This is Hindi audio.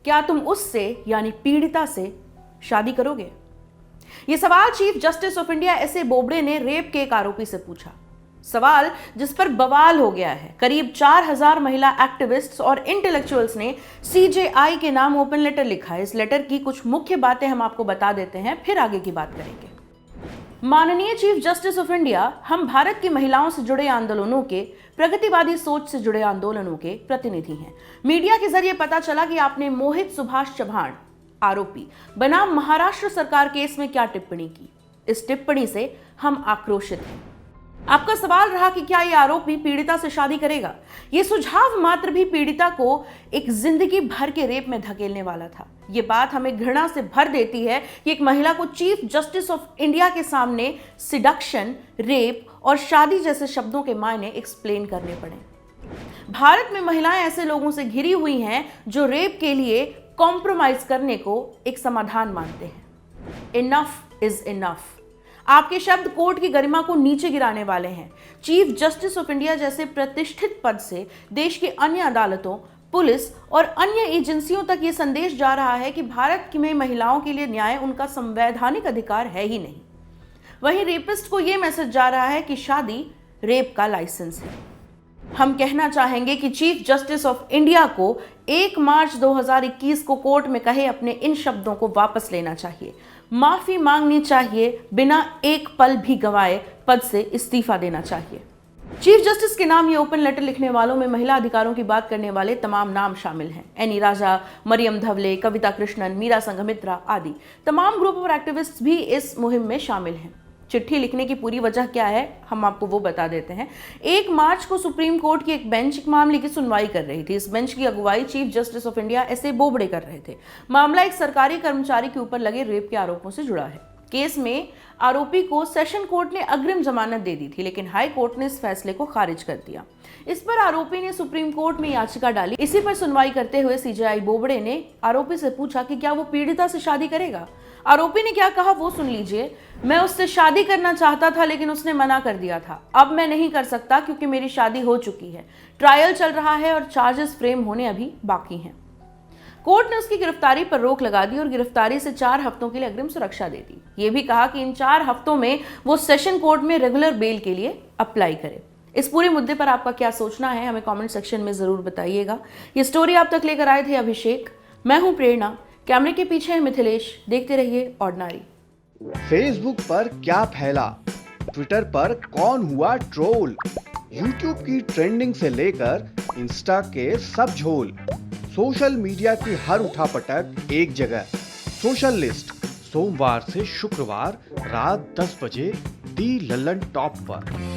क्या तुम उससे यानी पीड़िता से शादी करोगे? यह सवाल chief justice of India S A Bobde ने रेप के एक आरोपी से पूछा। सवाल जिस पर बवाल हो गया है। करीब 4000 महिला एक्टिविस्ट्स और इंटेलेक्चुअल्स ने सीजेआई के नाम ओपन लेटर लिखा है। इस लेटर की कुछ मुख्य बातें हम आपको बता देते हैं, फिर आगे की बात करेंगे। माननीय चीफ जस्टिस ऑफ इंडिया, हम भारत की महिलाओं से जुड़े आंदोलनों के, प्रगतिवादी सोच से जुड़े आंदोलनों के प्रतिनिधि हैं। मीडिया के जरिए पता चला कि आपने मोहित सुभाष चव्हाण आरोपी बनाम महाराष्ट्र सरकार केस में क्या टिप्पणी की। इस टिप्पणी से हम आक्रोशित हैं। आपका सवाल रहा कि क्या यह आरोपी पीड़िता से शादी करेगा। यह सुझाव मात्र भी पीड़िता को एक जिंदगी भर के रेप में धकेलने वाला था। यह बात हमें घृणा से भर देती है कि एक महिला को चीफ जस्टिस ऑफ इंडिया के सामने सिडक्शन, रेप और शादी जैसे शब्दों के मायने एक्सप्लेन करने पड़े। भारत में महिलाएं ऐसे लोगों से घिरी हुई हैं जो रेप के लिए कॉम्प्रोमाइज करने को एक समाधान मानते हैं। Enough is enough. आपके शब्द कोर्ट की गरिमा को नीचे गिराने वाले हैं। चीफ जस्टिस ऑफ इंडिया जैसे प्रतिष्ठित पद से देश की अन्य अदालतों, पुलिस और अन्य एजेंसियों तक ये संदेश जा रहा है कि भारत में महिलाओं के लिए न्याय उनका संवैधानिक अधिकार है ही नहीं। वहीं रेपिस्ट को यह मैसेज जा रहा है कि शादी रेप का लाइसेंस है। हम कहना चाहेंगे कि चीफ जस्टिस ऑफ इंडिया को 1 मार्च 2021 को कोर्ट में कहे अपने इन शब्दों को वापस लेना चाहिए, माफी मांगनी चाहिए, बिना एक पल भी गंवाए पद से इस्तीफा देना चाहिए। चीफ जस्टिस के नाम ये ओपन लेटर लिखने वालों में महिला अधिकारों की बात करने वाले तमाम नाम शामिल हैं। एनी राजा, मरियम धवले, कविता कृष्णन, मीरा संघमित्रा आदि तमाम ग्रुप और एक्टिविस्ट भी इस मुहिम में शामिल हैं। चिट्ठी लिखने की पूरी वजह क्या है, हम आपको वो बता देते हैं। 1 मार्च को सुप्रीम कोर्ट की एक बेंच एक मामले की सुनवाई कर रही थी। इस बेंच की अगुवाई chief justice of India S A Bobde कर रहे थे। मामला एक सरकारी कर्मचारी के ऊपर लगे रेप के आरोपों से जुड़ा है। केस में आरोपी को सेशन कोर्ट ने अग्रिम जमानत दे दी थी, लेकिन हाई कोर्ट ने इस फैसले को खारिज कर दिया। इस पर आरोपी ने सुप्रीम कोर्ट में याचिका डाली। इसी पर सुनवाई करते हुए सीजेआई बोबड़े ने आरोपी से पूछा कि क्या वो पीड़िता से शादी करेगा। आरोपी ने क्या कहा वो सुन लीजिए। मैं उससे शादी करना चाहता था लेकिन उसने मना कर दिया था। अब मैं नहीं कर सकता क्योंकि मेरी शादी हो चुकी है। ट्रायल चल रहा है और चार्जेस फ्रेम होने अभी बाकी हैं। कोर्ट ने उसकी गिरफ्तारी पर रोक लगा दी और गिरफ्तारी से 4 हफ्तों के लिए अग्रिम सुरक्षा दे दी। यह भी कहा कि इन 4 हफ्तों में वो सेशन कोर्ट में रेगुलर बेल के लिए अप्लाई करे। इस पूरे मुद्दे पर आपका क्या सोचना है, हमें कमेंट सेक्शन में जरूर बताइएगा। ये स्टोरी आप तक लेकर आए थे अभिषेक, मैं हूं प्रेरणा, कैमरे के पीछे है मिथिलेश। देखते रहिए ऑर्डिनरी। फेसबुक पर क्या फैला, ट्विटर पर कौन हुआ ट्रोल, यूट्यूब की ट्रेंडिंग से लेकर इंस्टा के सब झोल, सोशल मीडिया की हर उठापटक एक जगह। सोशल लिस्ट सोमवार से शुक्रवार रात 10 बजे दी लल्लन टॉप पर।